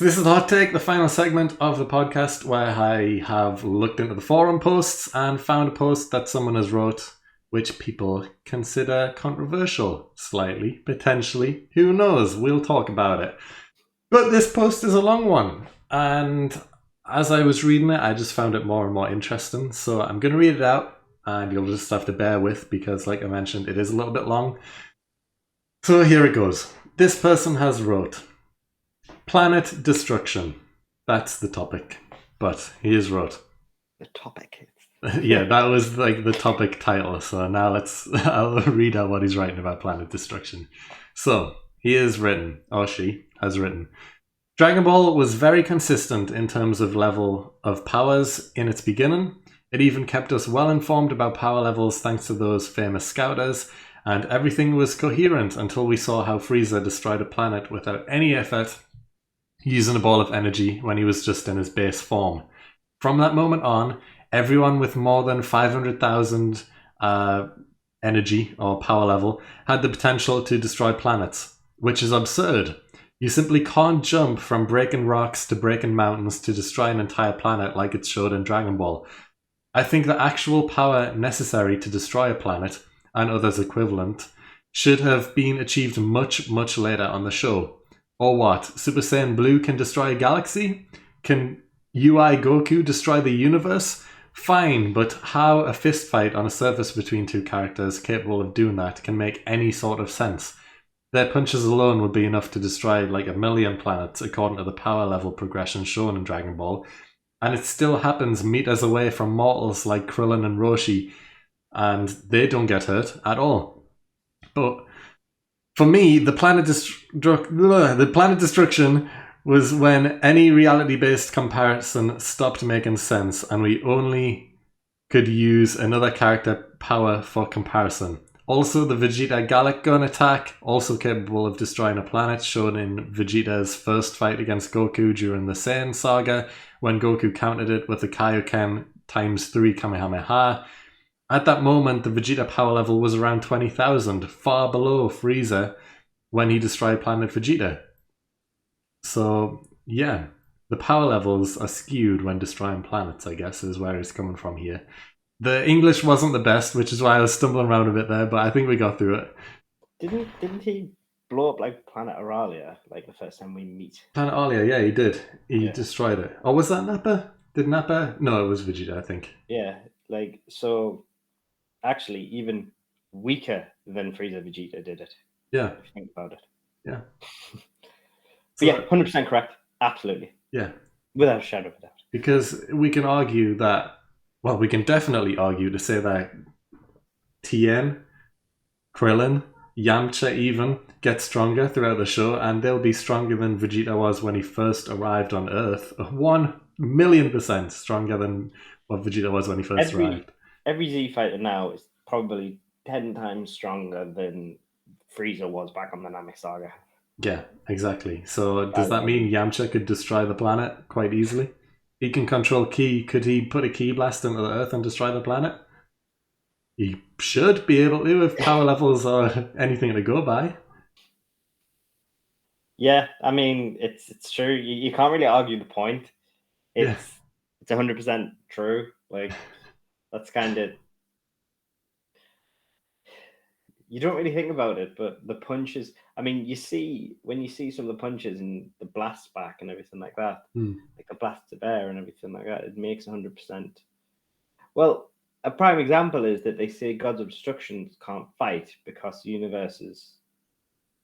This is the hot take, the final segment of the podcast where I have looked into the forum posts and found a post that someone has wrote which people consider controversial, slightly, potentially. Who knows? We'll talk about it. But this post is a long one, and as I was reading it, I just found it more and more interesting. So I'm going to read it out, and you'll just have to bear with because, like I mentioned, it is a little bit long. So here it goes. This person has wrote, planet destruction. That's the topic. But he has wrote. The topic. Yeah, that was like the topic title. So now I'll read out what he's writing about planet destruction. So he has written, or she has written, Dragon Ball was very consistent in terms of level of powers in its beginning. It even kept us well informed about power levels thanks to those famous scouters, and everything was coherent until we saw how Frieza destroyed a planet without any effort, using a ball of energy when he was just in his base form. From that moment on, everyone with more than 500,000 energy or power level had the potential to destroy planets, which is absurd. You simply can't jump from breaking rocks to breaking mountains to destroy an entire planet like it's showed in Dragon Ball. I think the actual power necessary to destroy a planet, and others equivalent, should have been achieved much, much later on the show. Or what? Super Saiyan Blue can destroy a galaxy? Can UI Goku destroy the universe? Fine, but how a fistfight on a surface between two characters capable of doing that can make any sort of sense? Their punches alone would be enough to destroy like 1 million planets according to the power level progression shown in Dragon Ball. And it still happens meters away from mortals like Krillin and Roshi, and they don't get hurt at all. But for me, the planet destruction was when any reality-based comparison stopped making sense and we only could use another character power for comparison. Also, the Vegeta Gallic Gun attack, also capable of destroying a planet, shown in Vegeta's first fight against Goku during the Saiyan saga, when Goku countered it with the Kaioken ×3 Kamehameha. At that moment, the Vegeta power level was around 20,000, far below Frieza when he destroyed Planet Vegeta. So, yeah, the power levels are skewed when destroying planets, I guess, is where it's coming from here. The English wasn't the best, which is why I was stumbling around a bit there, but I think we got through it. Didn't he blow up like Planet Aralia, like the first time we meet? Planet Alia, yeah, he did. He destroyed it. Or was that Nappa? Did Nappa? No, it was Vegeta, I think. Yeah, like, so actually even weaker than Frieza Vegeta did it. Yeah. If you think about it. Yeah. But yeah, 100% correct. Absolutely. Yeah. Without a shadow of a doubt. Because we can argue that, well, we can definitely argue to say that Tien, Krillin, Yamcha even get stronger throughout the show, and they'll be stronger than Vegeta was when he first arrived on Earth. 1,000,000% stronger than what Vegeta was when he first arrived. Every Z fighter now is probably 10 times stronger than Frieza was back on the Namek Saga. Yeah, exactly. So does that mean Yamcha could destroy the planet quite easily? He can control ki. Could he put a ki blast into the Earth and destroy the planet? He should be able to if power levels are anything to go by. Yeah, I mean, it's true. You can't really argue the point. It's 100% true. Like, that's kind of... You don't really think about it, but the punches... I mean, when you see some of the punches and the blasts back and everything like that, like the blasts of air and everything like that, it makes 100%. Well, a prime example is that they say gods of destruction can't fight because universes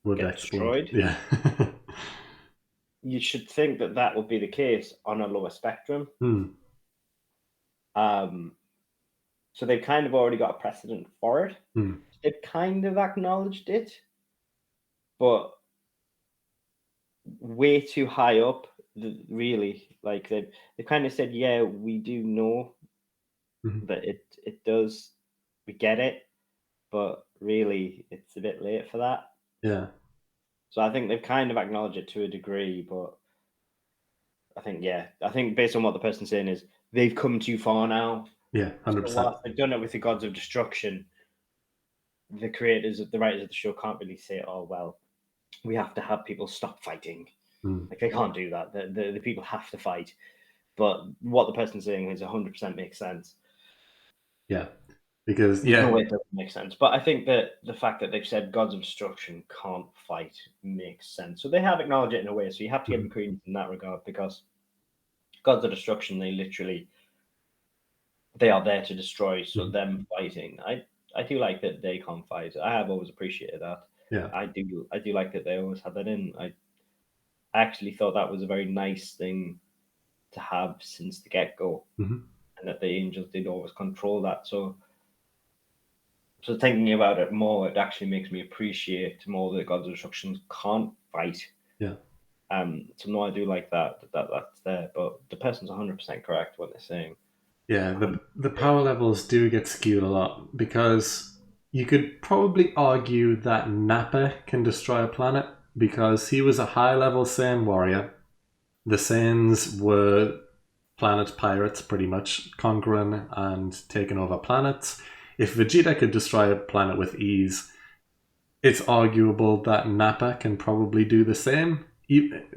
would get destroyed. Yeah. You should think that would be the case on a lower spectrum. So they've kind of already got a precedent for it. They've kind of acknowledged it, but way too high up, really. Like, they've kind of said, yeah, we do know that it does, we get it, but really it's a bit late for that. Yeah. So I think they've kind of acknowledged it to a degree, but I think based on what the person's saying is they've come too far now. Yeah, 100%. So they've done it with the gods of destruction. The writers of the show can't really say, oh, well, we have to have people stop fighting. Like they can't do that. The people have to fight. But what the person's saying is 100% makes sense. Yeah, because There's no way it doesn't make sense. But I think that the fact that they've said gods of destruction can't fight makes sense. So they have acknowledged it in a way. So you have to give them credence in that regard, because gods of destruction, they are there to destroy. So them fighting, I do like that they can't fight. I have always appreciated that. Yeah. I do like that they always had that in. I actually thought that was a very nice thing to have since the get-go, and that the angels did always control that. So thinking about it more, it actually makes me appreciate more that gods of destruction can't fight. Yeah. So no, I do like that's there, but the person's 100% correct what they're saying. Yeah, the power levels do get skewed a lot, because you could probably argue that Nappa can destroy a planet because he was a high level Saiyan warrior. The Saiyans were planet pirates, pretty much, conquering and taking over planets. If Vegeta could destroy a planet with ease, it's arguable that Nappa can probably do the same.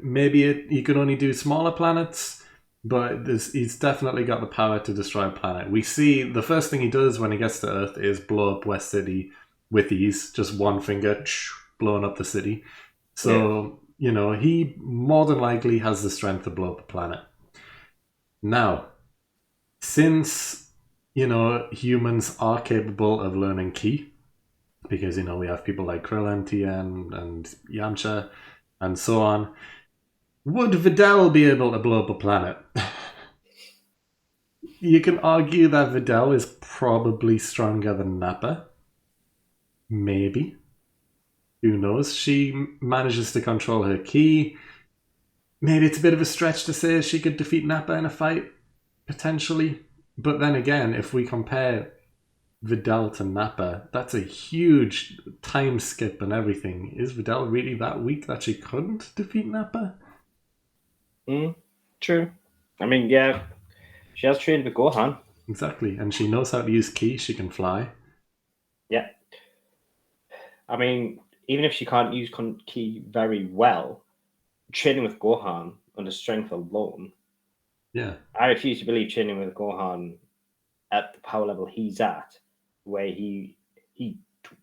Maybe he can only do smaller planets, but he's definitely got the power to destroy a planet. We see the first thing he does when he gets to Earth is blow up West City with ease, just one finger, blowing up the city. So, he more than likely has the strength to blow up a planet. Now, since, humans are capable of learning ki, because, we have people like Krillin, Tien, and Yamcha, and so on, would Videl be able to blow up a planet? You can argue that Videl is probably stronger than Nappa. Maybe. Who knows? She manages to control her ki. Maybe it's a bit of a stretch to say she could defeat Nappa in a fight, potentially. But then again, if we compare Videl to Nappa, that's a huge time skip and everything. Is Videl really that weak that she couldn't defeat Nappa? True. I mean, yeah, she has trained with Gohan. Exactly, and she knows how to use ki. She can fly. Yeah. I mean, even if she can't use ki very well, training with Gohan under strength alone. Yeah. I refuse to believe training with Gohan at the power level he's at, where he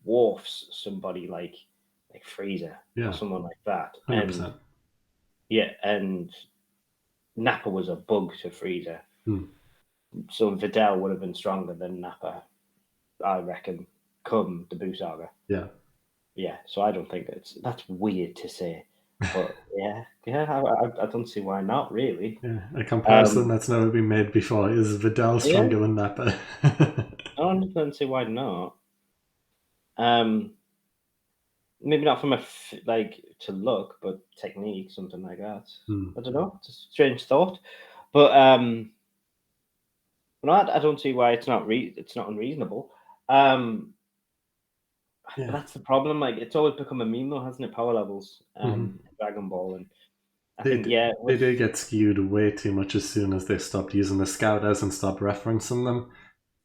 dwarfs somebody like Frieza or someone like that. 100%. And Nappa was a bug to Frieza. So Videl would have been stronger than Nappa, I reckon, come the Buu Saga. Yeah. Yeah, so I don't think that's weird to say. But I don't see why not, really. Yeah, a comparison that's never been made before. Is Videl stronger than Nappa? I don't see why not. Maybe not from to look, but technique, something like that. I don't know. It's a strange thought, but no, I don't see why it's not unreasonable. But that's the problem. Like, it's always become a meme, though, hasn't it? Power levels, Dragon Ball, and they did get skewed way too much as soon as they stopped using the Scouters and stopped referencing them.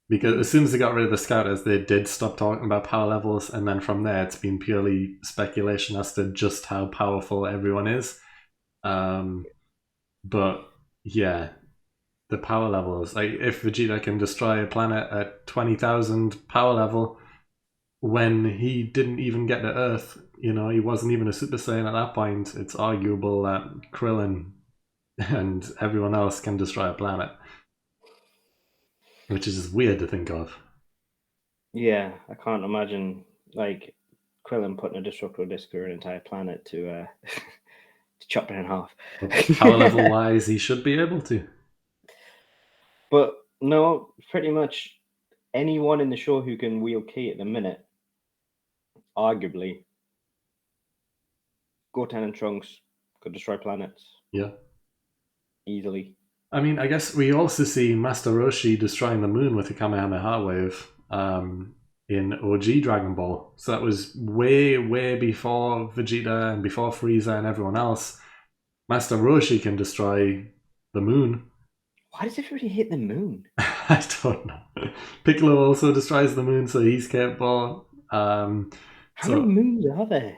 Because as soon as they got rid of the Scouters, they did stop talking about power levels, and then from there, it's been purely speculation as to just how powerful everyone is. But yeah, the power levels. Like, if Vegeta can destroy a planet at 20,000 power level, when he didn't even get to Earth, he wasn't even a Super Saiyan at that point, it's arguable that Krillin and everyone else can destroy a planet. Which is just weird to think of. Yeah, I can't imagine, Krillin putting a destructible disc through an entire planet to chop it in half. Power level wise, he should be able to. But no, pretty much anyone in the show who can wield ki at the minute, arguably, Goten and Trunks could destroy planets. Yeah. Easily. I mean, I guess we also see Master Roshi destroying the moon with a Kamehameha wave in OG Dragon Ball. So that was way, way before Vegeta and before Frieza and everyone else. Master Roshi can destroy the moon. Why does everybody hate the moon? I don't know. Piccolo also destroys the moon, so he's capable. How many moons are there?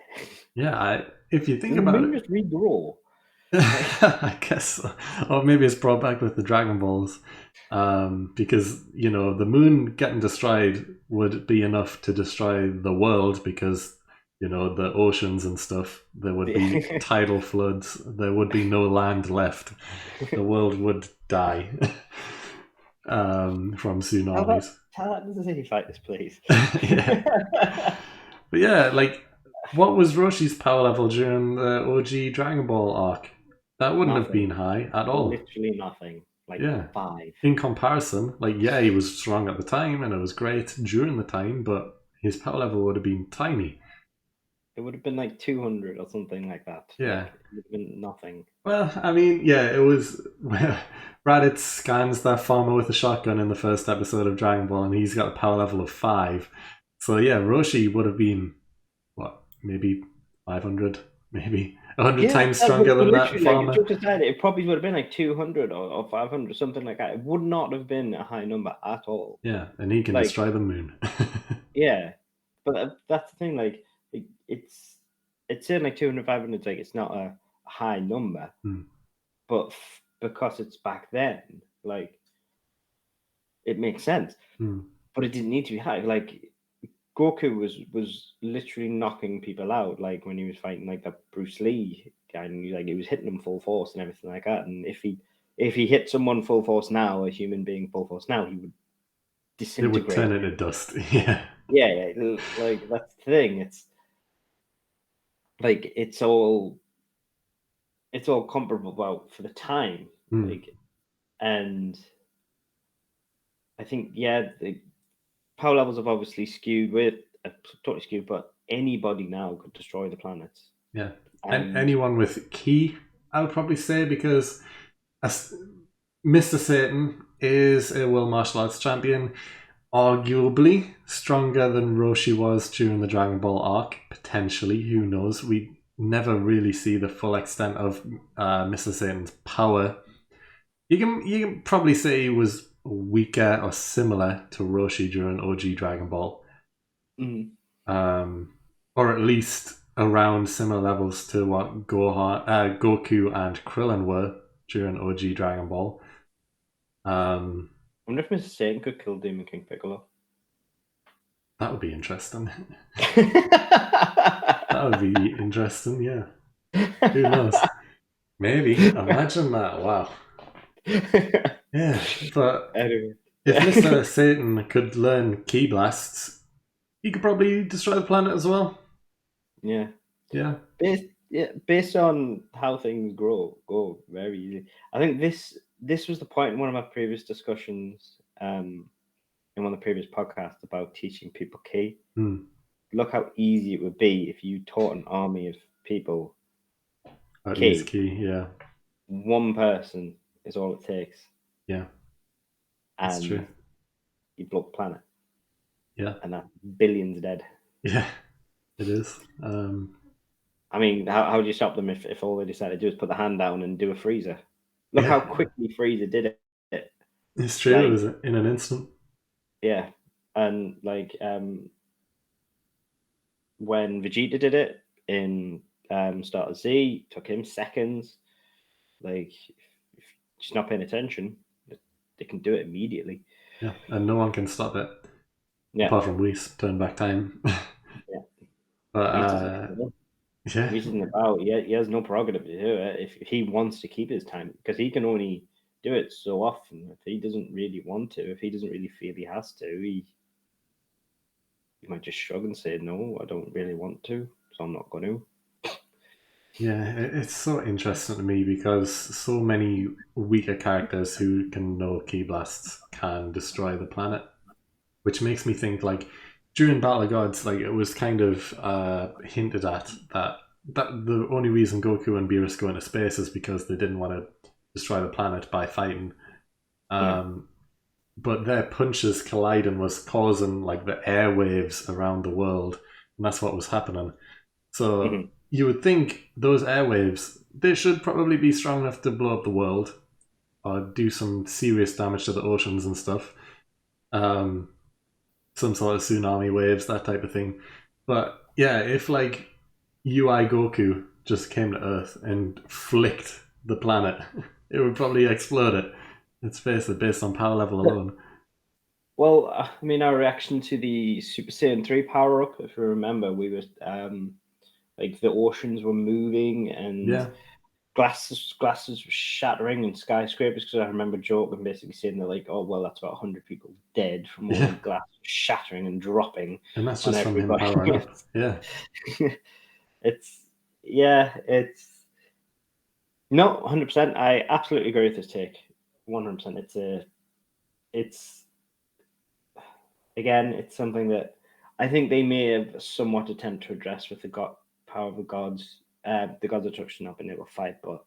Yeah, if you think Does about the moon it, just regrow? I guess so. Or maybe it's brought back with the Dragon Balls. Because, the moon getting destroyed would be enough to destroy the world because, the oceans and stuff, there would be tidal floods, there would be no land left. The world would die from tsunamis. Tell that doesn't say fight this, please. Yeah. But yeah, what was Roshi's power level during the OG Dragon Ball arc? That wouldn't have Nothing. been high at all. Literally nothing. Like Yeah. 5. In comparison, he was strong at the time and it was great during the time, but his power level would have been tiny. It would have been like 200 or something like that. Yeah. Like, it would have been nothing. Well, I mean, yeah, it was. Raditz scans that farmer with a shotgun in the first episode of Dragon Ball, and he's got a power level of 5. So yeah, Roshi would have been, what, maybe 500, maybe 100 times stronger than that farmer. It probably would have been like 200 or 500, something like that. It would not have been a high number at all. Yeah, and he can destroy the moon. Yeah, but that's the thing. Like, it's certainly 200, 500. Like, it's not a high number, but because it's back then, like, it makes sense. But it didn't need to be high. Like, Goku was literally knocking people out, like when he was fighting like that Bruce Lee guy, and he was hitting them full force and everything like that. And if he hit someone full force now, a human being full force now, he would disintegrate. It would turn into dust. Yeah. Yeah, like that's the thing. It's like it's all comparable about for the time, like, and I think the power levels have obviously skewed totally skewed, but anybody now could destroy the planet. Yeah, and anyone with ki, I would probably say, because Mr. Satan is a world martial arts champion, arguably stronger than Roshi was during the Dragon Ball arc. Potentially, who knows? We never really see the full extent of Mr. Satan's power. You can probably say he was weaker or similar to Roshi during OG Dragon Ball, or at least around similar levels to what Goku and Krillin were during OG Dragon Ball. I wonder if Mr. Satan could kill Demon King Piccolo. That would be interesting. That would be interesting, yeah. Who knows? Maybe. Imagine that. Wow. Yeah, but anyway. If Mr. Satan could learn ki blasts, he could probably destroy the planet as well. Yeah. Yeah. Based on how things go very easy. I think this was the point in one of my previous discussions, in one of the previous podcasts about teaching people ki. Look how easy it would be if you taught an army of people ki. Yeah. One person is all it takes. Yeah. That's true. You blow up the planet. Yeah. And that's billions dead. Yeah, it is. I mean, how do you stop them if all they decide to do is put the hand down and do a freezer? Look how quickly Freezer did it. It's true. It was in an instant. Yeah. And when Vegeta did it in Start of Z, it took him seconds. Like, if she's not paying attention, they can do it immediately. Yeah, and no one can stop it. Yeah. Apart from Whis, turn back time. Yeah. But yeah. Whis isn't about. He has no prerogative to do it if he wants to keep his time, because he can only do it so often. If he doesn't really want to, if he doesn't really feel he has to, he might just shrug and say, "No, I don't really want to, so I'm not going to." Yeah, it's so interesting to me because so many weaker characters who can know ki blasts can destroy the planet, which makes me think, like, during Battle of Gods, like, it was kind of hinted at that the only reason Goku and Beerus go into space is because they didn't want to destroy the planet by fighting. But their punches colliding was causing, like, the airwaves around the world, and that's what was happening. So you would think those airwaves, they should probably be strong enough to blow up the world or do some serious damage to the oceans and stuff. Some sort of tsunami waves, that type of thing. But yeah, if, like, UI Goku just came to Earth and flicked the planet, it would probably explode it. Let's face it, based on power level alone. Well, I mean, our reaction to the Super Saiyan 3 power up, if you remember, we were like the oceans were moving and glasses were shattering and skyscrapers. Because I remember joking, basically saying that, like, oh well, that's about 100 people dead from all the glass shattering and dropping. And that's just from him powering up. Yeah. It's no 100%. I absolutely agree with this take. 100%. It's again, it's something that I think they may have somewhat attempted to address with the power of the gods of destruction not being able to fight, but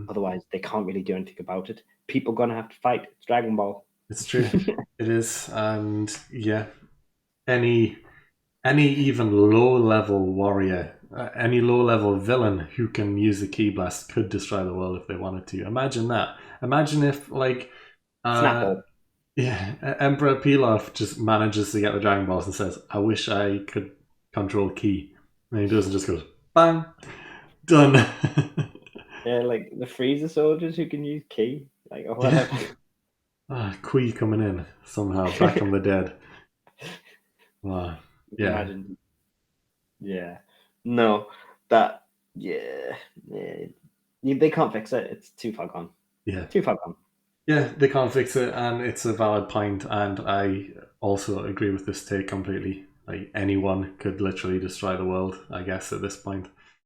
otherwise they can't really do anything about it. People are gonna have to fight. It's Dragon Ball. It's true. It is. And yeah, any even low level warrior, any low level villain who can use a ki blast could destroy the world if they wanted to. Imagine that. Imagine if, like, Snapple. Yeah, Emperor Pilaf just manages to get the Dragon Balls and says, I wish I could control ki. And he does and just goes, bang, done. Yeah, like the Freezer soldiers who can use ki. Like, or whatever. Kui coming in somehow, back from the dead. Wow. Yeah. Imagine. Yeah. No, that, yeah. They can't fix it. It's too far gone. Yeah. Too far gone. Yeah, they can't fix it, and it's a valid point, and I also agree with this take completely. Like, anyone could literally destroy the world, I guess, at this point.